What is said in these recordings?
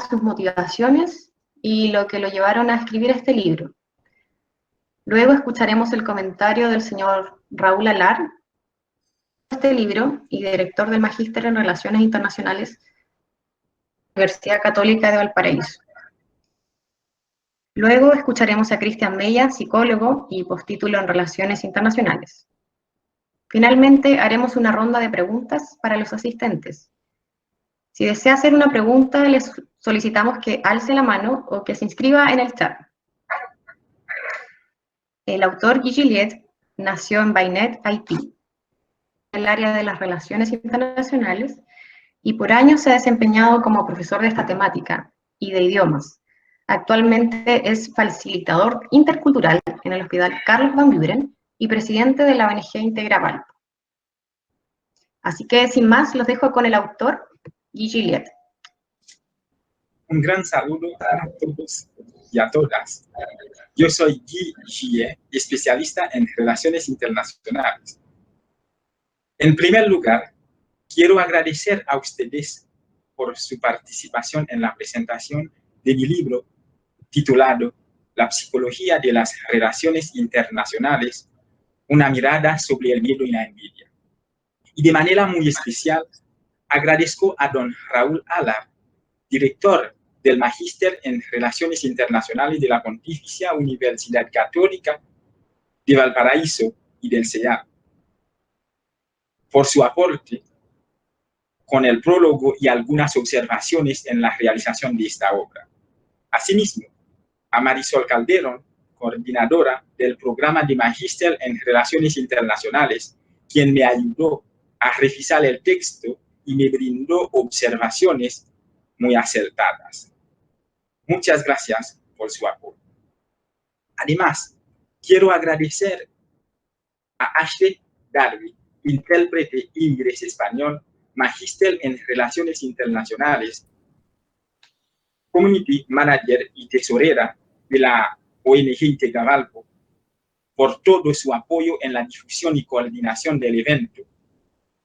sus motivaciones y lo que lo llevaron a escribir este libro. Luego escucharemos el comentario del señor Raúl Alar, este libro y director del Magíster en Relaciones Internacionales de la Universidad Católica de Valparaíso. Luego escucharemos a Cristian Mella, psicólogo y postítulo en Relaciones Internacionales. Finalmente, haremos una ronda de preguntas para los asistentes. Si desea hacer una pregunta, les solicitamos que alce la mano o que se inscriba en el chat. El autor Guy Gilliette nació en Bainet, Haití, en el área de las relaciones internacionales, y por años se ha desempeñado como profesor de esta temática y de idiomas. Actualmente es facilitador intercultural en el Hospital Carlos Van Buren y presidente de la ONG Integra Valpo. Así que, sin más, los dejo con el autor, Guy Gilliette. Un gran saludo a todos y a todas. Yo soy Guy Gilliette, especialista en relaciones internacionales. En primer lugar, quiero agradecer a ustedes por su participación en la presentación de mi libro titulado La psicología de las relaciones internacionales, una mirada sobre el miedo y la envidia. Y de manera muy especial, agradezco a don Raúl Alar, director del Magíster en Relaciones Internacionales de la Pontificia Universidad Católica de Valparaíso y del CEA, por su aporte con el prólogo y algunas observaciones en la realización de esta obra. Asimismo, a Marisol Calderón, coordinadora del programa de Magíster en Relaciones Internacionales, quien me ayudó a revisar el texto y me brindó observaciones muy acertadas. Muchas gracias por su apoyo. Además, quiero agradecer a Ashley Darby, intérprete inglés-español, magíster en Relaciones Internacionales, Community Manager y tesorera de la ONG Integra Valpo, por todo su apoyo en la difusión y coordinación del evento.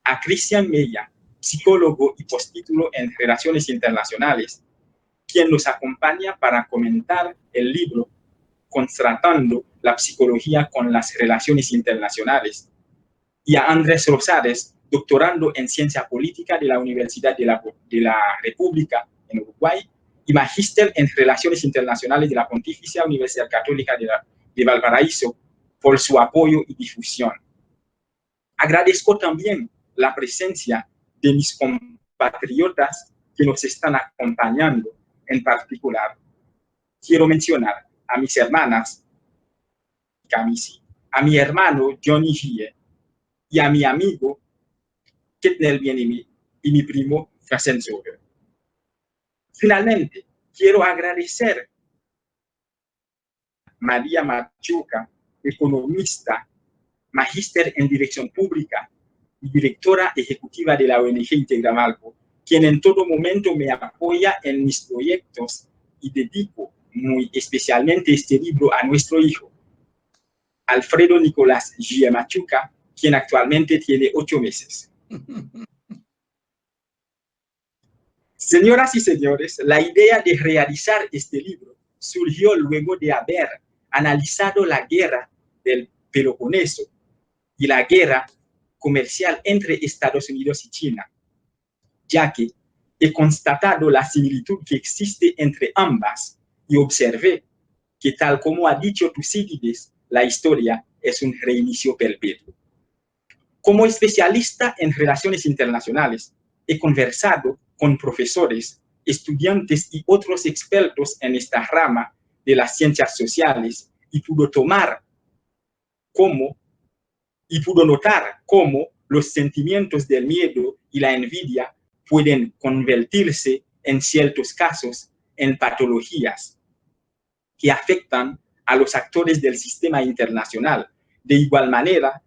A Cristian Mella, psicólogo y postítulo en Relaciones Internacionales, quien nos acompaña para comentar el libro Contrastando la psicología con las relaciones internacionales. Y a Andrés Rosales, doctorando en Ciencia Política de la Universidad de la República en Uruguay y magíster en Relaciones Internacionales de la Pontificia Universidad Católica de Valparaíso, por su apoyo y difusión. Agradezco también la presencia de mis compatriotas que nos están acompañando. En particular, quiero mencionar a mis hermanas, a mi hermano Johnny Gilliette y a mi amigo Ketnel Bienimi y mi primo Frasensoger. Finalmente, quiero agradecer a María Machuca, economista, magíster en Dirección Pública y directora ejecutiva de la ONG Integra Valpo, quien en todo momento me apoya en mis proyectos y dedico muy especialmente este libro a nuestro hijo, Alfredo Nicolás Gilliette Machuca, quien actualmente tiene 8 meses. Señoras y señores, la idea de realizar este libro surgió luego de haber analizado la guerra del Peloponeso y la guerra comercial entre Estados Unidos y China, ya que he constatado la similitud que existe entre ambas y observé que, tal como ha dicho Tucídides, la historia es un reinicio perpetuo. Como especialista en relaciones internacionales, he conversado con profesores, estudiantes y otros expertos en esta rama de las ciencias sociales y pude notar cómo los sentimientos del miedo y la envidia pueden convertirse, en ciertos casos, en patologías que afectan a los actores del sistema internacional, de igual manera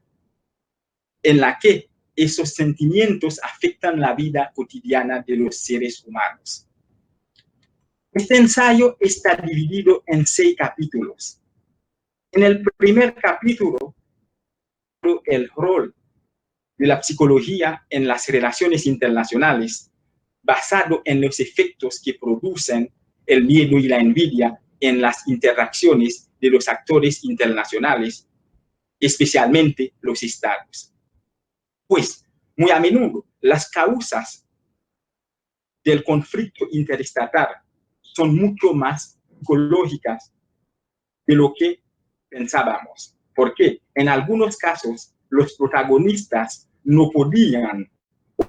en la que esos sentimientos afectan la vida cotidiana de los seres humanos. Este ensayo está dividido en 6 capítulos. En el primer capítulo, el rol de la psicología en las relaciones internacionales, basado en los efectos que producen el miedo y la envidia en las interacciones de los actores internacionales, especialmente los estados. Pues, muy a menudo, las causas del conflicto interestatal son mucho más psicológicas de lo que pensábamos. Porque en algunos casos los protagonistas no podían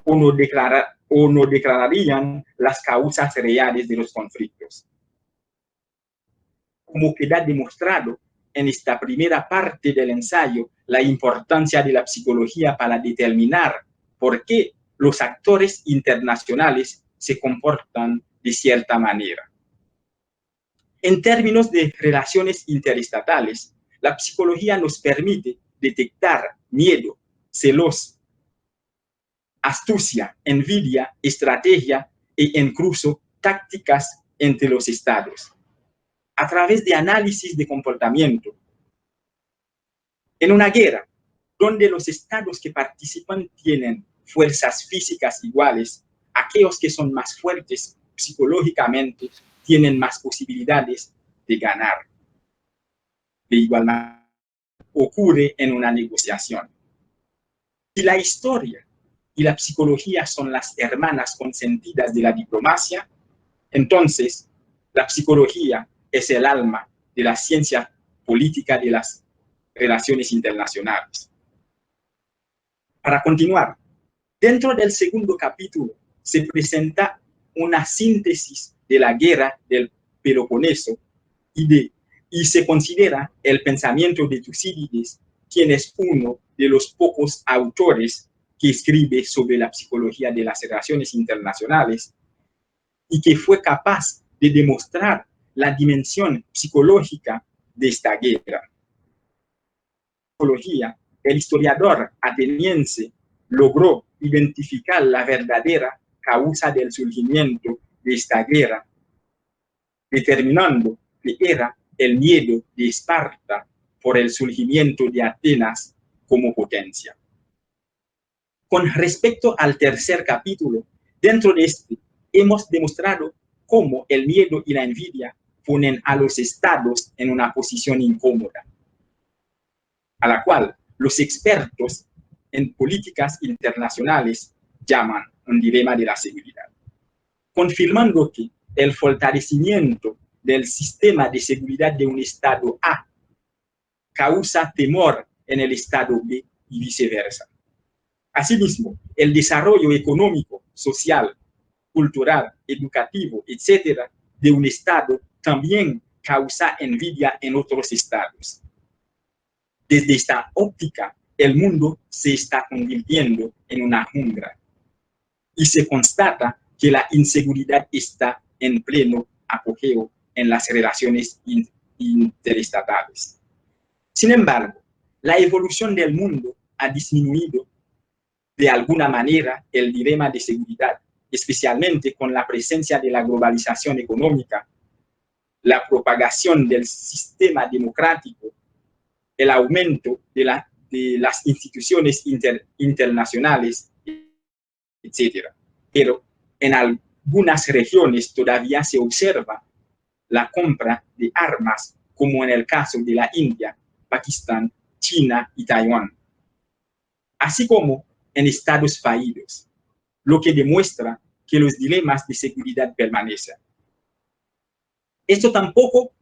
o no declararían las causas reales de los conflictos. Como queda demostrado en esta primera parte del ensayo, la importancia de la psicología para determinar por qué los actores internacionales se comportan de cierta manera. En términos de relaciones interestatales, la psicología nos permite detectar miedo, celos, astucia, envidia, estrategia e incluso tácticas entre los estados, a través de análisis de comportamiento. En una guerra, donde los estados que participan tienen fuerzas físicas iguales, aquellos que son más fuertes psicológicamente tienen más posibilidades de ganar. De igual manera, ocurre en una negociación. Si la historia y la psicología son las hermanas consentidas de la diplomacia, entonces la psicología es el alma de la ciencia política de las relaciones internacionales. Para continuar, dentro del segundo capítulo se presenta una síntesis de la guerra del Peloponeso y se considera el pensamiento de Tucídides, quien es uno de los pocos autores que escribe sobre la psicología de las relaciones internacionales y que fue capaz de demostrar la dimensión psicológica de esta guerra. El historiador ateniense logró identificar la verdadera causa del surgimiento de esta guerra, determinando que era el miedo de Esparta por el surgimiento de Atenas como potencia. Con respecto al tercer capítulo, dentro de este hemos demostrado cómo el miedo y la envidia ponen a los estados en una posición incómoda, a la cual los expertos en políticas internacionales llaman un dilema de la seguridad, confirmando que el fortalecimiento del sistema de seguridad de un estado A causa temor en el estado B y viceversa. Asimismo, el desarrollo económico, social, cultural, educativo, etcétera, de un estado también causa envidia en otros estados. Desde esta óptica, el mundo se está convirtiendo en una jungla y se constata que la inseguridad está en pleno apogeo en las relaciones interestatales. Sin embargo, la evolución del mundo ha disminuido de alguna manera el dilema de seguridad, especialmente con la presencia de la globalización económica, la propagación del sistema democrático, el aumento de las instituciones internacionales, etc. Pero en algunas regiones todavía se observa la compra de armas, como en el caso de la India, Pakistán, China y Taiwán, así como en estados fallidos, lo que demuestra que los dilemas de seguridad permanecen. Esto tampoco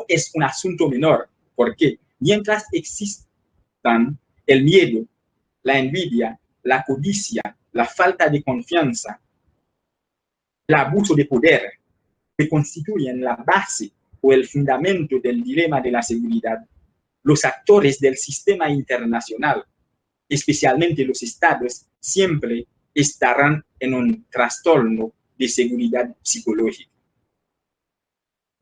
es un asunto menor, porque mientras existan el miedo, la envidia, la codicia, la falta de confianza, el abuso de poder, que constituyen la base o el fundamento del dilema de la seguridad, los actores del sistema internacional, especialmente los estados, siempre estarán en un trastorno de seguridad psicológica.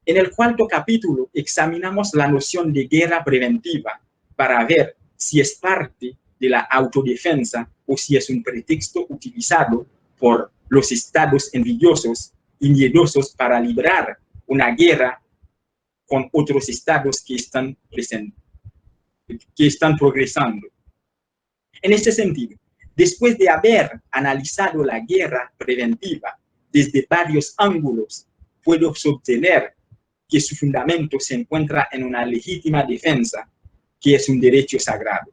En el cuarto capítulo examinamos la noción de guerra preventiva para ver si es parte de la autodefensa o si es un pretexto utilizado por los estados envidiosos y miedosos para librar una guerra con otros estados que están progresando. En este sentido, Después de haber analizado la guerra preventiva desde varios ángulos, puedo obtener que su fundamento se encuentra en una legítima defensa, que es un derecho sagrado.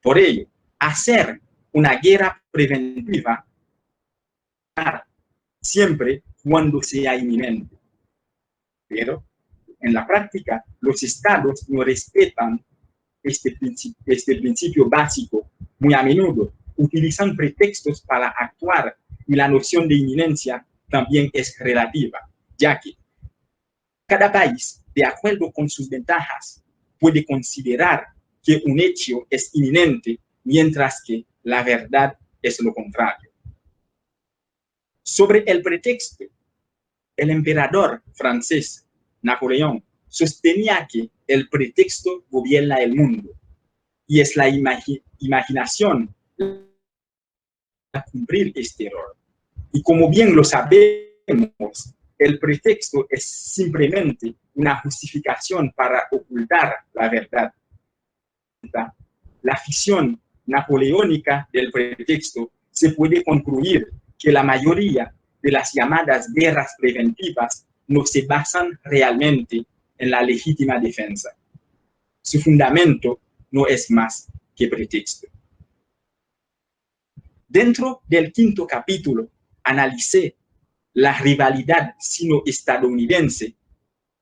Por ello, hacer una guerra preventiva siempre cuando sea inminente. Pero, en la práctica, los estados no respetan este principio básico. Muy a menudo utilizan pretextos para actuar, y la noción de inminencia también es relativa, ya que cada país, de acuerdo con sus ventajas, puede considerar que un hecho es inminente, mientras que la verdad es lo contrario. Sobre el pretexto, el emperador francés Napoleón sostenía que el pretexto gobierna el mundo, y es la imaginación a cumplir este error. Y como bien lo sabemos, el pretexto es simplemente una justificación para ocultar la verdad. La ficción napoleónica del pretexto se puede concluir que la mayoría de las llamadas guerras preventivas no se basan realmente en la legítima defensa. Su fundamento no es más que pretexto. Dentro del quinto capítulo, analicé la rivalidad sino-estadounidense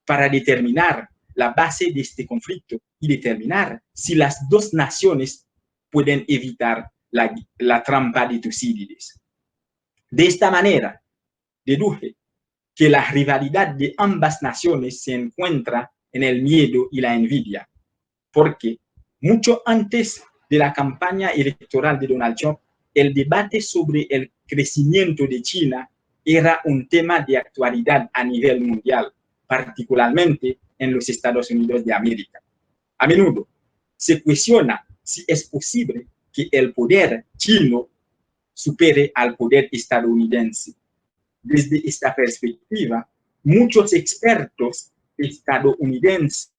para determinar la base de este conflicto y determinar si las dos naciones pueden evitar la trampa de Tucídides. De esta manera, deduje que la rivalidad de ambas naciones se encuentra en el miedo y la envidia, porque mucho antes de la campaña electoral de Donald Trump, el debate sobre el crecimiento de China era un tema de actualidad a nivel mundial, particularmente en los Estados Unidos de América. A menudo se cuestiona si es posible que el poder chino supere al poder estadounidense. Desde esta perspectiva, muchos expertos estadounidenses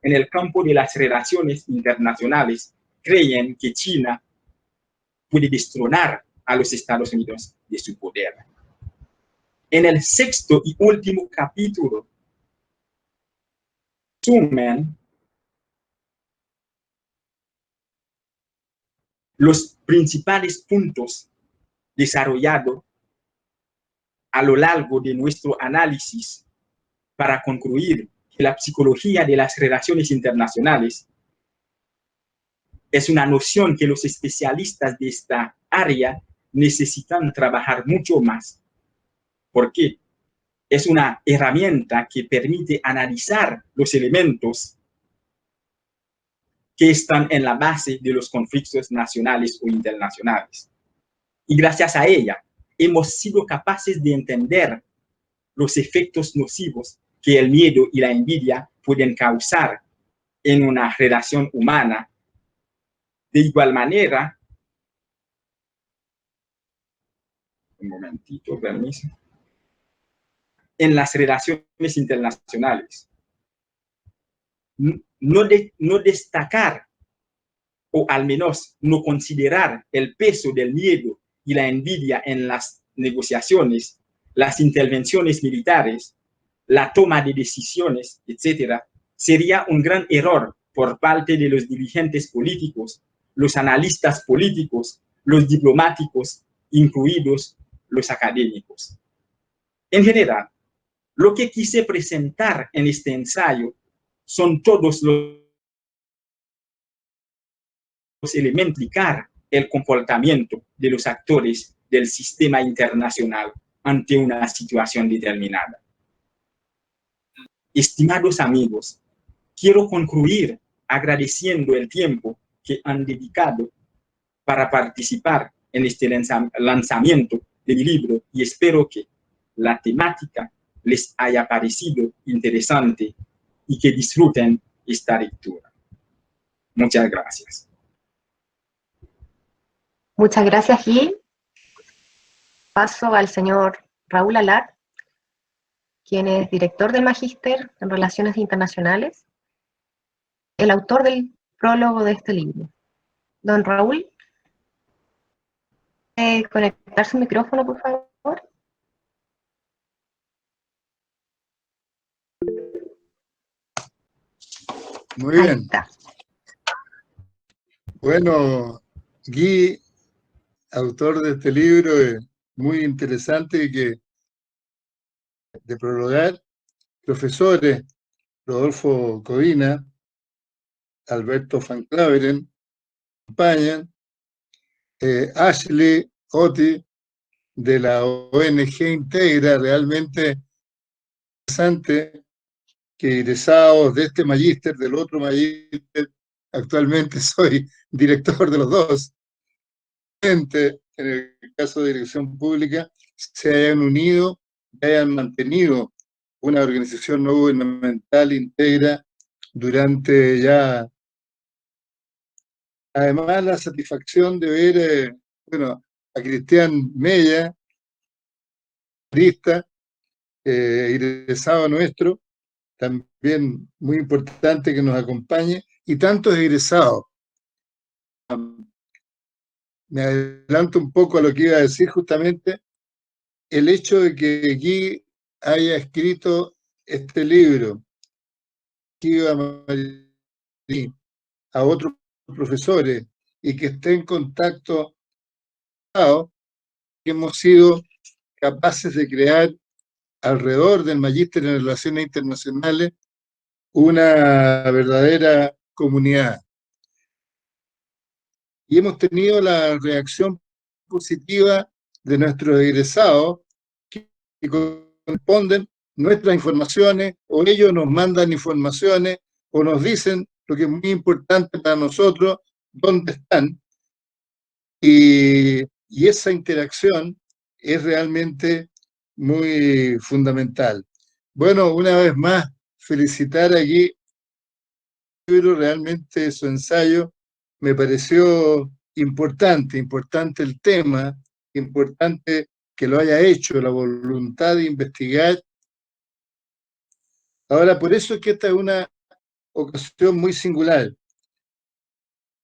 en el campo de las relaciones internacionales creen que China puede destronar a los Estados Unidos de su poder. En el sexto y último capítulo, resumen los principales puntos desarrollados a lo largo de nuestro análisis para concluir que la psicología de las relaciones internacionales es una noción que los especialistas de esta área necesitan trabajar mucho más. ¿Por qué? Es una herramienta que permite analizar los elementos que están en la base de los conflictos nacionales o internacionales. Y gracias a ella, hemos sido capaces de entender los efectos nocivos que el miedo y la envidia pueden causar en una relación humana. De igual manera, un momentito, permiso, en las relaciones internacionales. No destacar, o al menos no considerar el peso del miedo y la envidia en las negociaciones, las intervenciones militares, la toma de decisiones, etcétera, sería un gran error por parte de los dirigentes políticos, los analistas políticos, los diplomáticos, incluidos los académicos. En general, lo que quise presentar en este ensayo son todos los elementos de explicar el comportamiento de los actores del sistema internacional ante una situación determinada. Estimados amigos, quiero concluir agradeciendo el tiempo que han dedicado para participar en este lanzamiento de mi libro, y espero que la temática les haya parecido interesante y que disfruten esta lectura. Muchas gracias. Muchas gracias, Gui. Paso al señor Raúl Alar, quien es director del Magíster en Relaciones Internacionales, el autor del prólogo de este libro. Don Raúl. conectar su micrófono, por favor? Muy Ahí bien. está. Bueno, Guy, autor de este libro muy interesante y que de prologar, profesores Rodolfo Codina, Alberto Van Claveren, acompañan, Ashley Oti de la ONG Integra, realmente interesante que egresados de este magíster, del otro magíster, actualmente soy director de los dos, en el caso de dirección pública, se hayan unido y hayan mantenido una organización no gubernamental íntegra durante ya, además la satisfacción de ver, bueno, a Cristian Mella, artista, egresado nuestro, también muy importante que nos acompañe, y tantos egresados. Me adelanto un poco a lo que iba a decir justamente, el hecho de que Guy haya escrito este libro, que a otros profesores y que esté en contacto, que hemos sido capaces de crear alrededor del Magíster en Relaciones Internacionales una verdadera comunidad. Y hemos tenido la reacción positiva de nuestros egresados que corresponden nuestras informaciones, o ellos nos mandan informaciones o nos dicen lo que es muy importante para nosotros, dónde están. Y esa interacción es realmente muy fundamental. Bueno, una vez más, felicitar aquí, pero realmente su ensayo me pareció importante el tema, importante que lo haya hecho, la voluntad de investigar. Ahora, por eso es que esta es una ocasión muy singular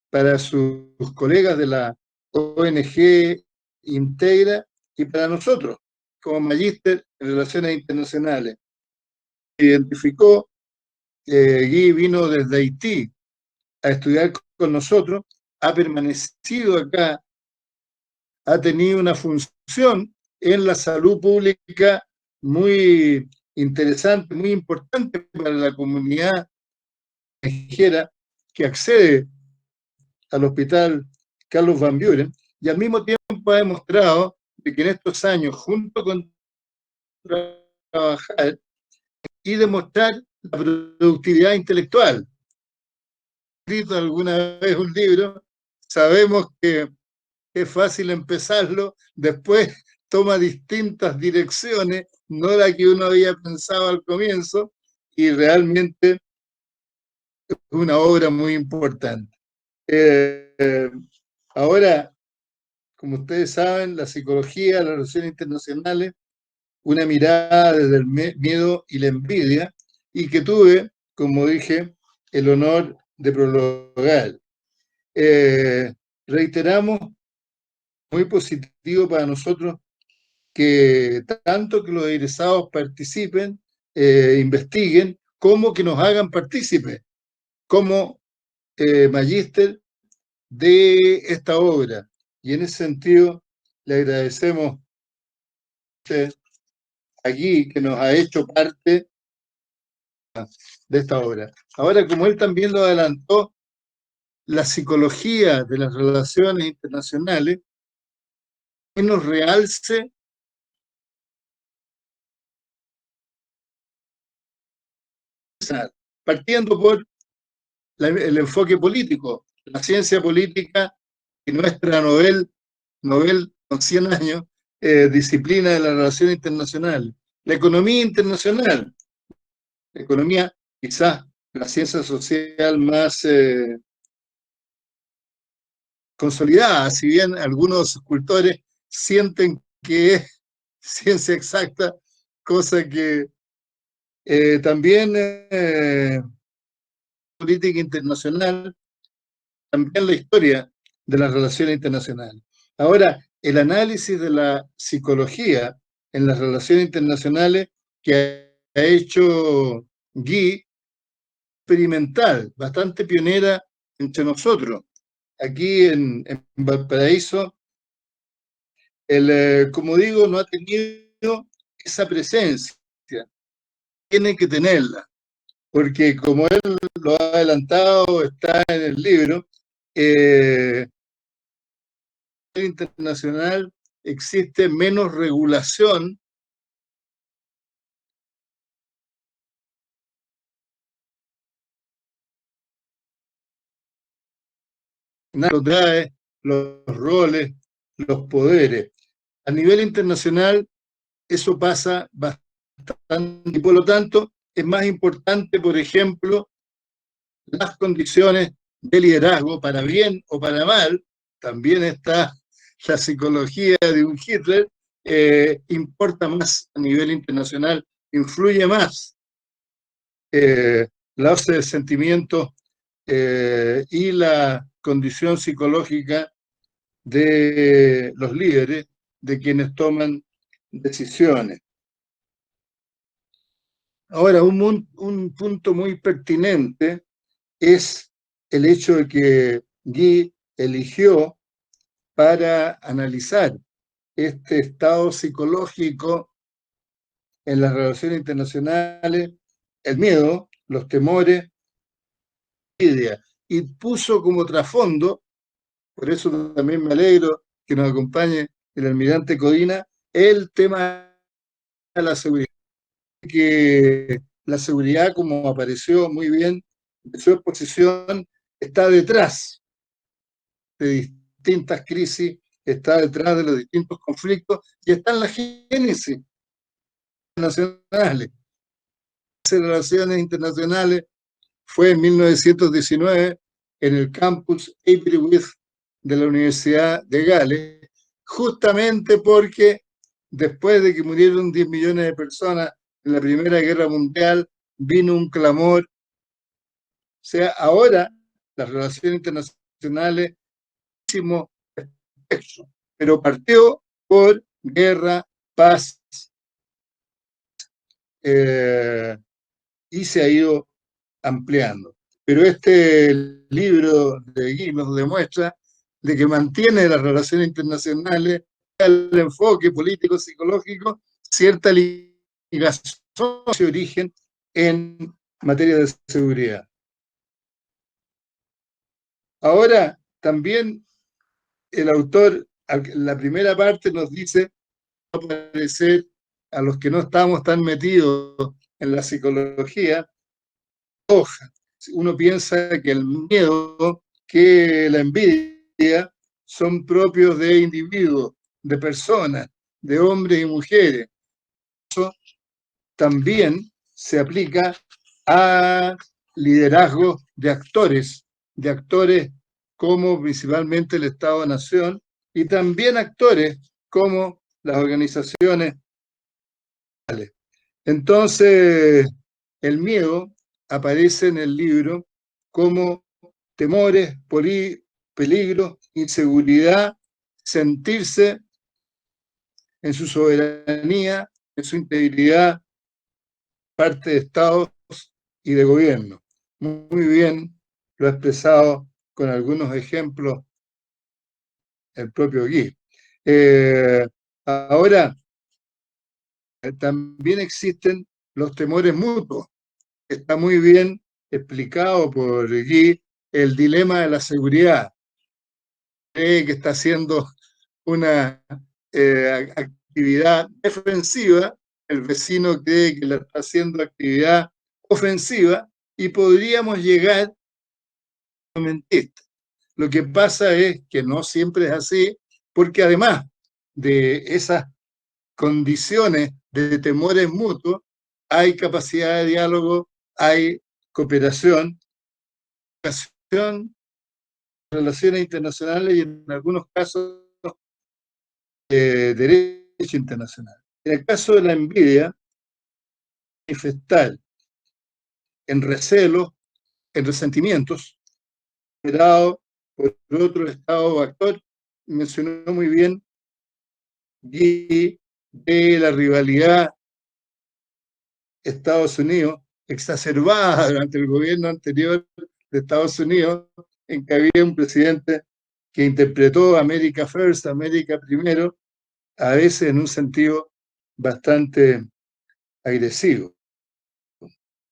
para sus colegas de la ONG Integra y para nosotros, como Magíster en Relaciones Internacionales. Identificó, Guy vino desde Haití a estudiar con nosotros, ha permanecido acá, ha tenido una función en la salud pública muy interesante, muy importante para la comunidad extranjera que accede al hospital Carlos Van Buren, y al mismo tiempo ha demostrado que en estos años, junto con trabajar y demostrar la productividad intelectual. He escrito alguna vez un libro, sabemos que es fácil empezarlo, después toma distintas direcciones, no la que uno había pensado al comienzo, y realmente es una obra muy importante. Ahora, como ustedes saben, la psicología, las relaciones internacionales, una mirada desde el miedo y la envidia, y que tuve, como dije, el honor de prologar. Reiteramos, muy positivo para nosotros que tanto que los egresados participen, investiguen, como que nos hagan partícipes, como magíster de esta obra. Y en ese sentido, le agradecemos aquí que nos ha hecho parte de esta obra. Ahora, como él también lo adelantó, la psicología de las relaciones internacionales nos realce partiendo por el enfoque político, la ciencia política y nuestra Nobel con 100 años, disciplina de la relación internacional, la economía internacional, la economía quizás la ciencia social más consolidada, si bien algunos escultores sienten que es ciencia exacta, cosa que también política internacional, también la historia de las relaciones internacionales. Ahora, el análisis de la psicología en las relaciones internacionales que ha hecho Guy, experimental, bastante pionera entre nosotros. Aquí en Valparaíso, como digo, no ha tenido esa presencia. Tiene que tenerla, porque como él lo ha adelantado, está en el libro, internacional existe menos regulación los roles, los poderes. A nivel internacional eso pasa bastante y por lo tanto es más importante, por ejemplo, las condiciones de liderazgo, para bien o para mal. También está la psicología de un Hitler, importa más a nivel internacional, influye más la base de sentimientos y la condición psicológica de los líderes, de quienes toman decisiones. Ahora, un punto muy pertinente es el hecho de que Guy eligió para analizar este estado psicológico en las relaciones internacionales, el miedo, los temores, la envidia, y puso como trasfondo, por eso también me alegro que nos acompañe el almirante Codina, el tema de la seguridad, que la seguridad, como apareció muy bien en su exposición, está detrás de distintas crisis, está detrás de los distintos conflictos y está en la génesis nacionales. Las relaciones internacionales fue en 1919 en el campus Aberystwyth de la Universidad de Gales, justamente porque después de que murieron 10 millones de personas en la Primera Guerra Mundial, vino un clamor. O sea, ahora las relaciones internacionales, pero partió por guerra, paz, y se ha ido ampliando. Pero este libro de Guy nos demuestra de que mantiene las relaciones internacionales, el enfoque político-psicológico, cierta ligación de origen en materia de seguridad. Ahora, también el autor, en la primera parte, nos dice, parecer a los que no estamos tan metidos en la psicología, hoja. Uno piensa que el miedo, que la envidia, son propios de individuos, de personas, de hombres y mujeres. Eso también se aplica a liderazgo de actores como principalmente el Estado-Nación, y también actores como las organizaciones. Entonces, el miedo aparece en el libro como temores, peligros, inseguridad, sentirse en su soberanía, en su integridad, parte de estados y de gobierno. Muy bien lo ha expresado con algunos ejemplos el propio Guy. Ahora, también existen los temores mutuos. Está muy bien explicado por Guy el dilema de la seguridad. Cree que está haciendo una actividad defensiva, el vecino cree que la está haciendo actividad ofensiva y podríamos llegar a mentir. Lo que pasa es que no siempre es así, porque además de esas condiciones de temores mutuos, hay capacidad de diálogo, hay cooperación, relaciones internacionales y en algunos casos derecho internacional. En el caso de la envidia, manifestar en recelo, en resentimientos, generado por otro estado o actor, mencionó muy bien Guy, de la rivalidad Estados Unidos, exacerbada durante el gobierno anterior de Estados Unidos, en que había un presidente que interpretó América First, América primero, a veces en un sentido bastante agresivo.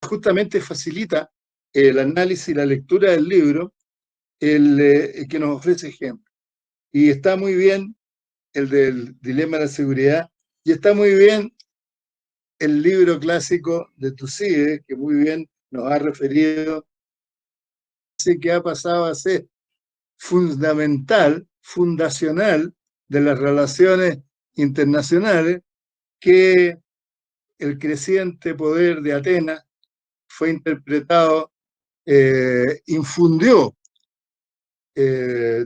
Justamente facilita el análisis y la lectura del libro, el que nos ofrece ejemplos. Y está muy bien el del dilema de la seguridad, y está muy bien el libro clásico de Tucídides, que muy bien nos ha referido, que ha pasado a ser fundamental, fundacional de las relaciones internacionales, que el creciente poder de Atenas fue interpretado, infundió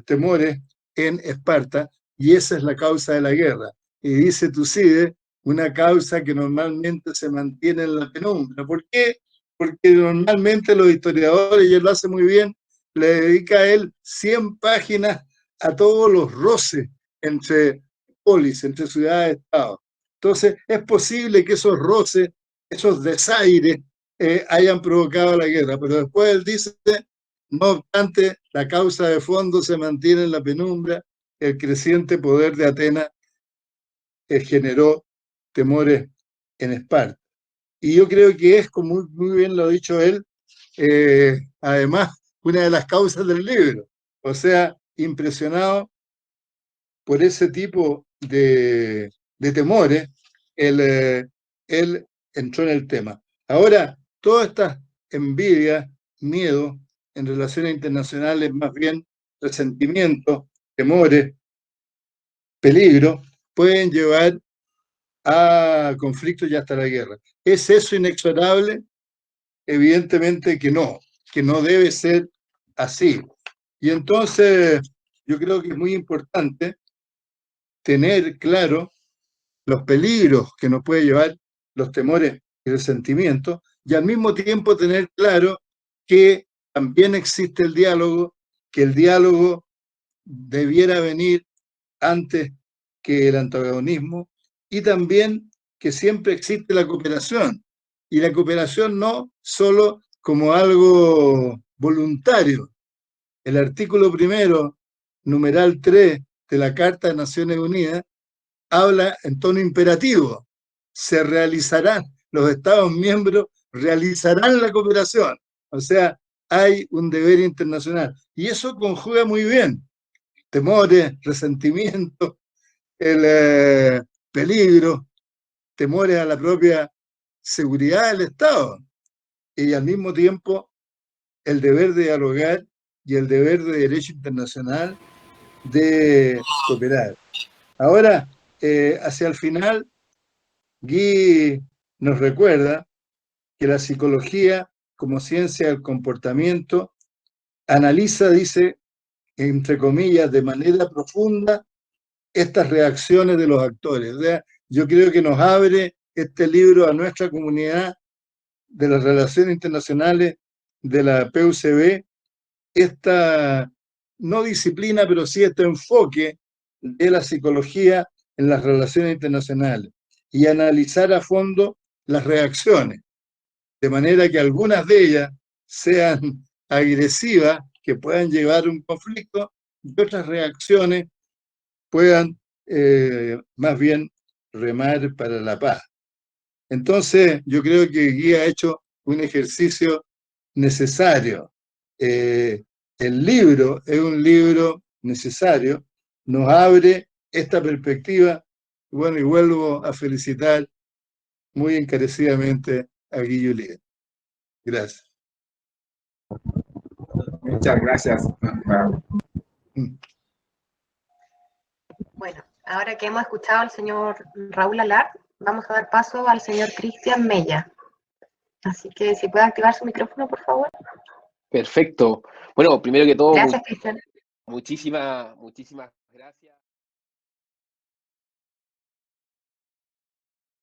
temores en Esparta, y esa es la causa de la guerra. Y dice Tucídides, una causa que normalmente se mantiene en la penumbra. ¿Por qué? Porque normalmente los historiadores, y él lo hace muy bien, le dedica a él 100 páginas a todos los roces entre polis, entre ciudades-estados. Entonces, es posible que esos roces, esos desaires, hayan provocado la guerra, pero después él dice, no obstante, la causa de fondo se mantiene en la penumbra. El creciente poder de Atenas generó temores en Esparta. Y yo creo que es, como muy bien lo ha dicho él, además, una de las causas del libro. O sea, impresionado por ese tipo de temores, él entró en el tema. Ahora, todas estas envidias, miedo en relaciones internacionales, más bien resentimientos, temores, peligro, pueden llevar a conflictos y hasta la guerra. ¿Es eso inexorable? Evidentemente que no debe ser así. Y entonces yo creo que es muy importante tener claro los peligros que nos puede llevar los temores y resentimientos, y al mismo tiempo tener claro que también existe el diálogo, que el diálogo debiera venir antes que el antagonismo, y también que siempre existe la cooperación, y la cooperación no solo como algo voluntario. El artículo primero, numeral 3 de la Carta de Naciones Unidas, habla en tono imperativo. Se realizarán, los Estados miembros realizarán la cooperación. O sea, hay un deber internacional. Y eso conjuga muy bien temores, resentimientos, el peligro, temores a la propia seguridad del Estado. Y al mismo tiempo, el deber de dialogar y el deber de derecho internacional de cooperar. Ahora, hacia el final, Guy nos recuerda que la psicología, como ciencia del comportamiento, analiza, dice, entre comillas, de manera profunda estas reacciones de los actores. O sea, yo creo que nos abre este libro a nuestra comunidad de las relaciones internacionales de la PUCB, esta no disciplina, pero sí este enfoque de la psicología en las relaciones internacionales y analizar a fondo las reacciones, de manera que algunas de ellas sean agresivas, que puedan llevar a un conflicto, y otras reacciones puedan más bien remar para la paz. Entonces, yo creo que Guy ha hecho un ejercicio necesario. El libro es un libro necesario, nos abre esta perspectiva. Bueno, y vuelvo a felicitar muy encarecidamente a Guy Juliet. Gracias. Muchas gracias. Bueno, ahora que hemos escuchado al señor Raúl Alar, vamos a dar paso al señor Cristian Mella. Así que si puede activar su micrófono, por favor. Perfecto. Bueno, primero que todo, Gracias, Cristian. muchísimas gracias.